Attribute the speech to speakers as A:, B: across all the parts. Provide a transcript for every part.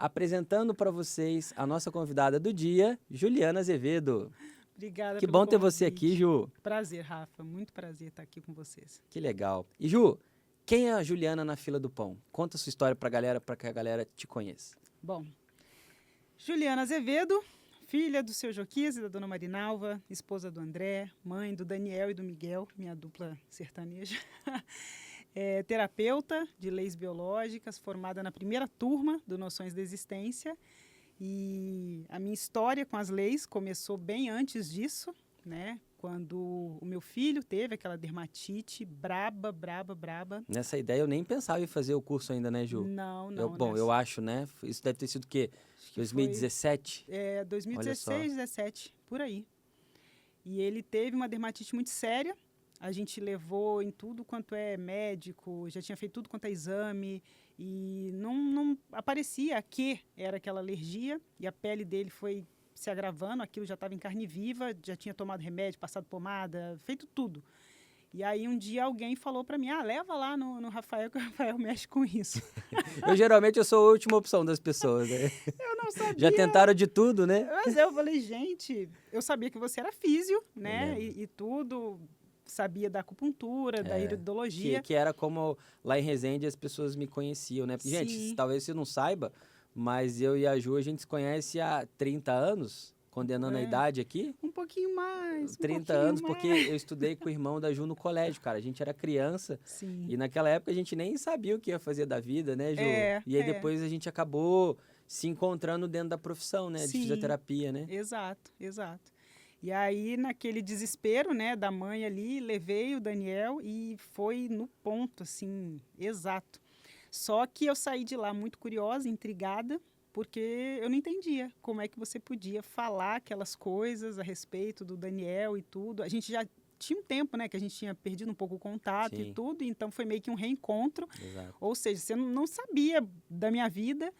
A: apresentando para vocês a nossa convidada do dia, Juliana Azevedo.
B: Obrigada
A: Que
B: pelo
A: bom ter
B: convite.
A: você aqui, Ju.
B: Prazer, Rafa. Muito prazer estar aqui com vocês.
A: Que legal. E Ju, quem é a Juliana na fila do pão? Conta a sua história pra galera, para que a galera te conheça.
B: Bom, Juliana Azevedo, filha do seu Joquias e da dona Marinalva, esposa do André, mãe do Daniel e do Miguel, minha dupla sertaneja. Terapeuta de leis biológicas, formada na primeira turma do Noções da Existência. E a minha história com as leis começou bem antes disso, né? Quando o meu filho teve aquela dermatite braba.
A: Nessa ideia eu nem pensava em fazer o curso ainda, né, Ju?
B: Não.
A: Eu acho, né? Isso deve ter sido o quê? 2017?
B: 2016, 17, por aí. E ele teve uma dermatite muito séria. A gente levou em tudo quanto é médico, já tinha feito tudo quanto é exame e não aparecia que era aquela alergia e a pele dele foi se agravando, aquilo já estava em carne viva, já tinha tomado remédio, passado pomada, feito tudo. E aí um dia alguém falou para mim, leva lá no Rafael, que o Rafael mexe com isso.
A: Eu sou a última opção das pessoas, né?
B: Eu não sabia.
A: Já tentaram de tudo, né?
B: Mas eu falei, gente, eu sabia que você era físio, né? E tudo, sabia da acupuntura, da iridologia.
A: Que era como lá em Resende as pessoas me conheciam, né?
B: Sim.
A: Gente, talvez você não saiba, mas eu e a Ju, a gente se conhece há 30 anos, condenando a idade aqui.
B: Um pouquinho mais.
A: 30 anos, porque eu estudei com o irmão da Ju no colégio, cara. A gente era criança.
B: Sim.
A: E naquela época a gente nem sabia o que ia fazer da vida, né, Ju? E aí depois a gente acabou se encontrando dentro da profissão, né? De fisioterapia, né?
B: Exato. E aí, naquele desespero, né, da mãe ali, levei o Daniel e foi no ponto, assim, exato. Só que eu saí de lá muito curiosa, intrigada, porque eu não entendia como é que você podia falar aquelas coisas a respeito do Daniel e tudo. A gente já tinha um tempo, né, que a gente tinha perdido um pouco o contato e tudo, então foi meio que um reencontro.
A: Exato.
B: Ou seja, você não sabia da minha vida,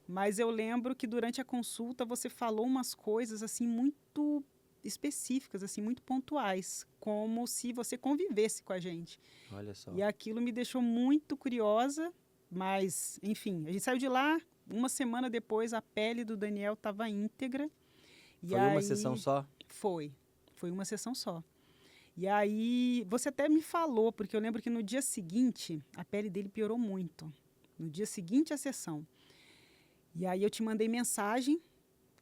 B: mas eu lembro que durante a consulta você falou umas coisas, assim, muito específicas, assim, muito pontuais, como se você convivesse com a gente.
A: Olha só.
B: E aquilo me deixou muito curiosa, mas, enfim, a gente saiu de lá, uma semana depois a pele do Daniel estava íntegra.
A: Foi uma sessão só?
B: Foi uma sessão só. E aí, você até me falou, porque eu lembro que no dia seguinte, a pele dele piorou muito. No dia seguinte à sessão. E aí eu te mandei mensagem,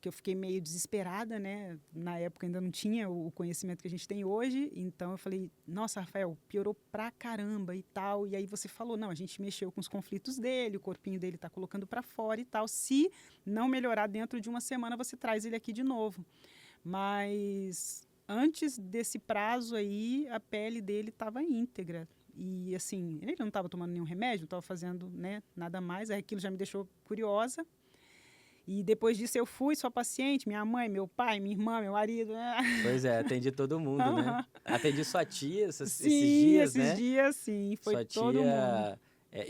B: que eu fiquei meio desesperada, né? Na época ainda não tinha o conhecimento que a gente tem hoje, então eu falei, nossa, Rafael, piorou pra caramba e tal. E aí você falou, não, a gente mexeu com os conflitos dele, o corpinho dele tá colocando pra fora e tal. Se não melhorar dentro de uma semana, você traz ele aqui de novo. Mas antes desse prazo aí, a pele dele estava íntegra. E assim, ele não estava tomando nenhum remédio, não estava fazendo, né, nada mais. Aí aquilo já me deixou curiosa. E depois disso eu fui sua paciente, minha mãe, meu pai, minha irmã, meu marido. Né?
A: Pois é, atendi todo mundo, né? Atendi sua tia esses
B: dias,
A: né?
B: Esses dias, sim. Foi
A: sua
B: todo
A: tia,
B: mundo.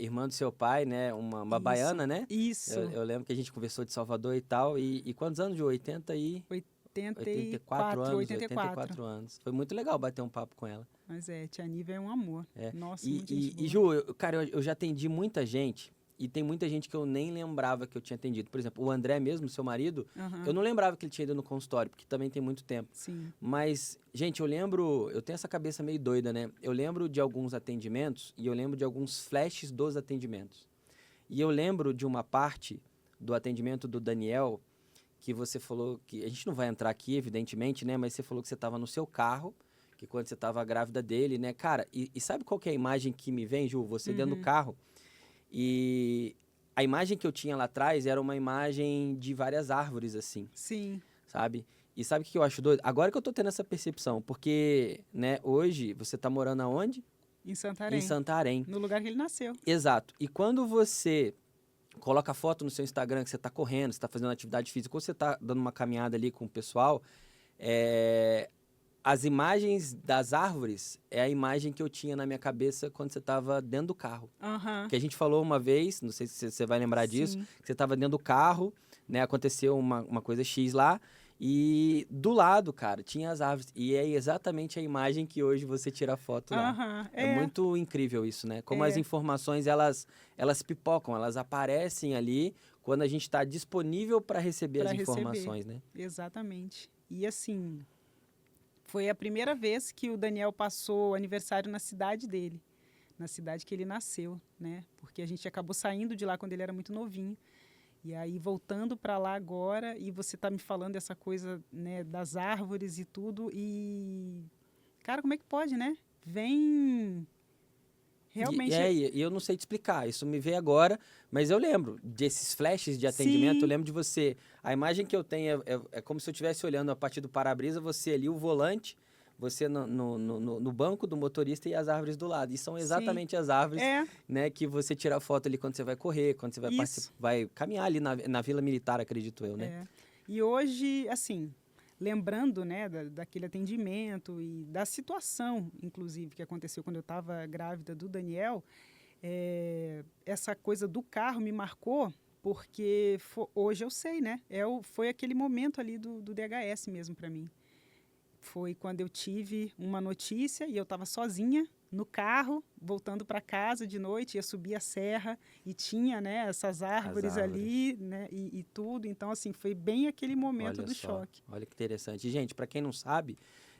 A: Irmã do seu pai, né? Uma baiana, né?
B: Isso.
A: Eu lembro que a gente conversou de Salvador e tal. E quantos anos, Ju? 84 anos. 84 anos. Foi muito legal bater um papo com ela.
B: Mas tia Nívia é um amor. Nossa,
A: e Ju, eu já atendi muita gente. E tem muita gente que eu nem lembrava que eu tinha atendido. Por exemplo, o André mesmo, seu marido, eu não lembrava que ele tinha ido no consultório, porque também tem muito tempo.
B: Sim.
A: Mas, gente, eu tenho essa cabeça meio doida, né? Eu lembro de alguns atendimentos e eu lembro de alguns flashes dos atendimentos. E eu lembro de uma parte do atendimento do Daniel, que você falou que... A gente não vai entrar aqui, evidentemente, né? Mas você falou que você estava no seu carro, que quando você estava grávida dele, né? Cara, e sabe qual que é a imagem que me vem, Ju? Você dentro do carro. E a imagem que eu tinha lá atrás era uma imagem de várias árvores, assim.
B: Sim.
A: Sabe? E sabe o que eu acho doido? Agora que eu tô tendo essa percepção, porque, né, hoje você tá morando aonde?
B: Em Santarém.
A: Em Santarém.
B: No lugar que ele nasceu.
A: Exato. E quando você coloca foto no seu Instagram que você tá correndo, você tá fazendo atividade física, ou você tá dando uma caminhada ali com o pessoal, as imagens das árvores é a imagem que eu tinha na minha cabeça quando você estava dentro do carro. Que a gente falou uma vez, não sei se você vai lembrar disso, que você estava dentro do carro, né? Aconteceu uma coisa X lá, e do lado, cara, tinha as árvores. E é exatamente a imagem que hoje você tira a foto lá. É muito incrível isso, né? Como as informações, elas pipocam, elas aparecem ali quando a gente está disponível para receber
B: Pra
A: as
B: receber.
A: informações, né?
B: Exatamente. E assim, foi a primeira vez que o Daniel passou aniversário na cidade dele, na cidade que ele nasceu, né? Porque a gente acabou saindo de lá quando ele era muito novinho. E aí, voltando para lá agora, e você tá me falando essa coisa, né, das árvores e tudo, e... Cara, como é que pode, né? Vem... Realmente...
A: E eu não sei te explicar, isso me veio agora, mas eu lembro desses flashes de atendimento, eu
B: Sim,
A: lembro de você. A imagem que eu tenho é como se eu estivesse olhando a partir do para-brisa, você ali, o volante, você no banco do motorista e as árvores do lado. E são
B: sim.
A: exatamente as árvores,
B: É,
A: né, que você tira foto ali quando você vai correr, quando você vai
B: isso.
A: vai caminhar ali na Vila Militar, acredito eu, né?
B: É. E hoje, assim, lembrando, né, daquele atendimento e da situação, inclusive, que aconteceu quando eu estava grávida do Daniel, essa coisa do carro me marcou porque hoje eu sei, né? Foi aquele momento ali do DHS mesmo para mim. Foi quando eu tive uma notícia e eu estava sozinha no carro, voltando para casa de noite, ia subir a serra e tinha, né, essas árvores ali, né, e tudo. Então, assim, foi bem aquele momento
A: Olha
B: do
A: só,
B: choque.
A: olha que interessante. E, gente, para quem não sabe,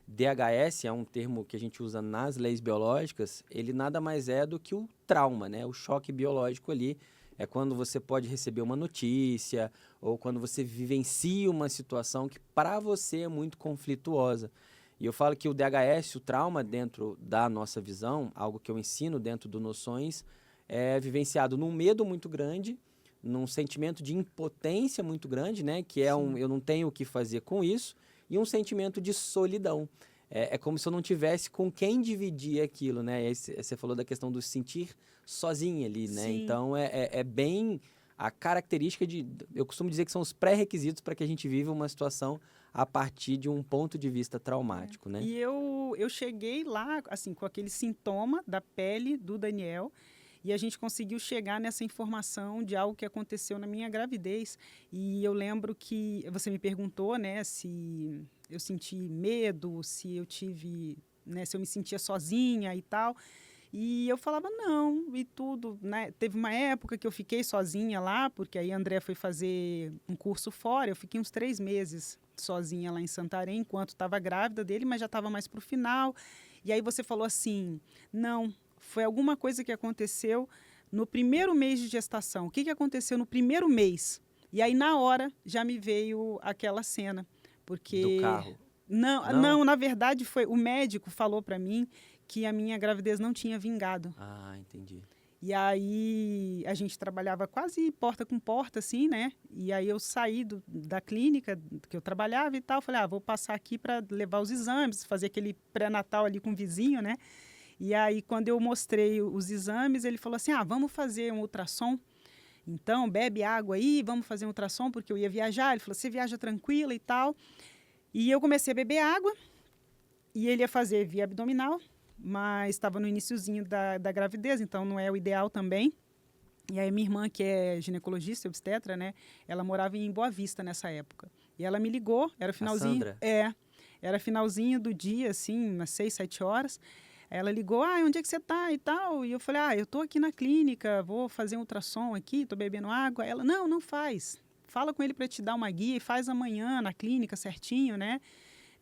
A: DHS é um termo que a gente usa nas leis biológicas, ele nada mais é do que o trauma, né? O choque biológico ali é quando você pode receber uma notícia ou quando você vivencia uma situação que para você é muito conflituosa. E eu falo que o DHS, o trauma dentro da nossa visão, algo que eu ensino dentro do Noções, é vivenciado num medo muito grande, num sentimento de impotência muito grande, né? Que é
B: Sim,
A: eu não tenho o que fazer com isso, e um sentimento de solidão. É como se eu não tivesse com quem dividir aquilo, né? E aí você falou da questão do sentir sozinho ali, né?
B: sim,
A: Então é bem a característica de. Eu costumo dizer que são os pré-requisitos para que a gente viva uma situação a partir de um ponto de vista traumático, né?
B: E eu cheguei lá, assim, com aquele sintoma da pele do Daniel, e a gente conseguiu chegar nessa informação de algo que aconteceu na minha gravidez. E eu lembro que você me perguntou, né, se eu senti medo, se eu tive, né, se eu me sentia sozinha e tal. E eu falava não, e tudo, né? Teve uma época que eu fiquei sozinha lá, porque aí a André foi fazer um curso fora, eu fiquei uns 3 meses sozinha lá em Santarém, enquanto estava grávida dele, mas já estava mais para o final. E aí você falou assim, não, foi alguma coisa que aconteceu no primeiro mês de gestação. O que aconteceu no primeiro mês? E aí, na hora, já me veio aquela cena,
A: Do
B: porque...
A: carro.
B: Não,
A: Não?
B: não, na verdade, foi o médico falou para mim que a minha gravidez não tinha vingado.
A: Ah, entendi.
B: E aí a gente trabalhava quase porta com porta, assim, né? E aí eu saí da clínica que eu trabalhava e tal. Falei, vou passar aqui para levar os exames, fazer aquele pré-natal ali com o vizinho, né? E aí quando eu mostrei os exames, ele falou assim, vamos fazer um ultrassom. Então, bebe água aí, vamos fazer um ultrassom, porque eu ia viajar. Ele falou, você viaja tranquila e tal. E eu comecei a beber água e ele ia fazer via abdominal, mas estava no iniciozinho da gravidez, então não é o ideal também. E aí minha irmã, que é ginecologista e obstetra, né, ela morava em Boa Vista nessa época. E ela me ligou, era
A: A
B: finalzinho,
A: Sandra?
B: era finalzinho do dia, assim, umas 6, 7 horas. Ela ligou, onde é que você tá e tal? E eu falei, eu tô aqui na clínica, vou fazer um ultrassom aqui, tô bebendo água. Ela, não, não faz. Fala com ele para te dar uma guia e faz amanhã na clínica certinho, né?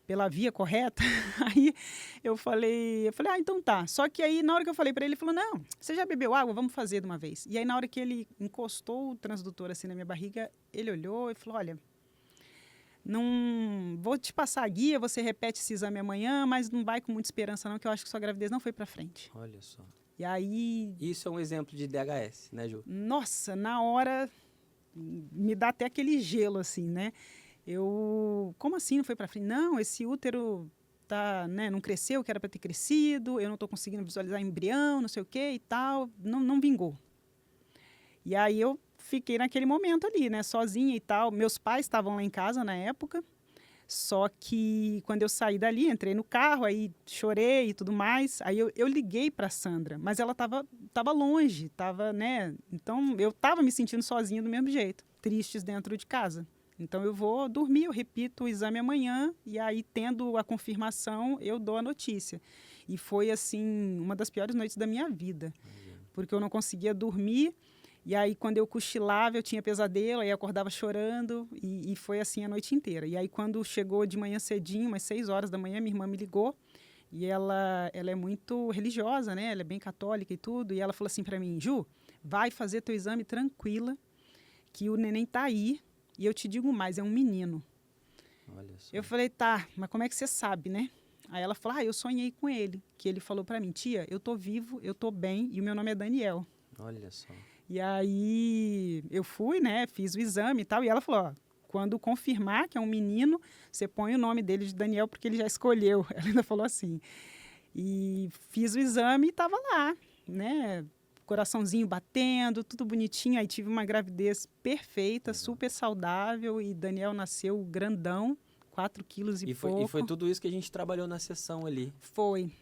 B: Pela via correta. Aí eu falei, então tá. Só que aí, na hora que eu falei para ele, ele falou, não, você já bebeu água? Vamos fazer de uma vez. E aí, na hora que ele encostou o transdutor assim na minha barriga, ele olhou e falou, olha, não vou te passar a guia, você repete esse exame amanhã, mas não vai com muita esperança não, que eu acho que sua gravidez não foi para frente.
A: Olha só.
B: E aí,
A: Isso é um exemplo de DHS, né, Ju?
B: nossa, na hora me dá até aquele gelo assim, né? Como assim não foi para frente? Não, esse útero tá, né, não cresceu, que era para ter crescido, eu não estou conseguindo visualizar embrião, não sei o que e tal, não vingou. E aí eu fiquei naquele momento ali, né, sozinha e tal. Meus pais estavam lá em casa na época, só que quando eu saí dali, entrei no carro, aí chorei e tudo mais. Aí eu liguei para Sandra, mas ela tava longe, né? Então eu tava me sentindo sozinha do mesmo jeito, tristes dentro de casa. Então eu vou dormir, eu repito o exame amanhã e aí tendo a confirmação, eu dou a notícia. E foi assim uma das piores noites da minha vida, porque eu não conseguia dormir. E aí, quando eu cochilava, eu tinha pesadelo, aí eu acordava chorando, e foi assim a noite inteira. E aí, quando chegou de manhã cedinho, umas 6 horas da manhã, minha irmã me ligou, e ela é muito religiosa, né? Ela é bem católica e tudo, e ela falou assim para mim, Ju, vai fazer teu exame tranquila, que o neném tá aí, e eu te digo mais, é um menino.
A: Olha só.
B: Eu falei, tá, mas como é que você sabe, né? Aí ela falou, eu sonhei com ele, que ele falou para mim, tia, eu tô vivo, eu tô bem, e o meu nome é Daniel.
A: Olha só.
B: E aí eu fui, né, fiz o exame e tal, e ela falou, quando confirmar que é um menino, você põe o nome dele de Daniel, porque ele já escolheu. Ela ainda falou assim. E fiz o exame e estava lá, né, coraçãozinho batendo, tudo bonitinho. Aí tive uma gravidez perfeita,
A: Legal.
B: super saudável, e Daniel nasceu grandão, 4 quilos e pouco.
A: E foi tudo isso que a gente trabalhou na sessão ali.
B: Foi.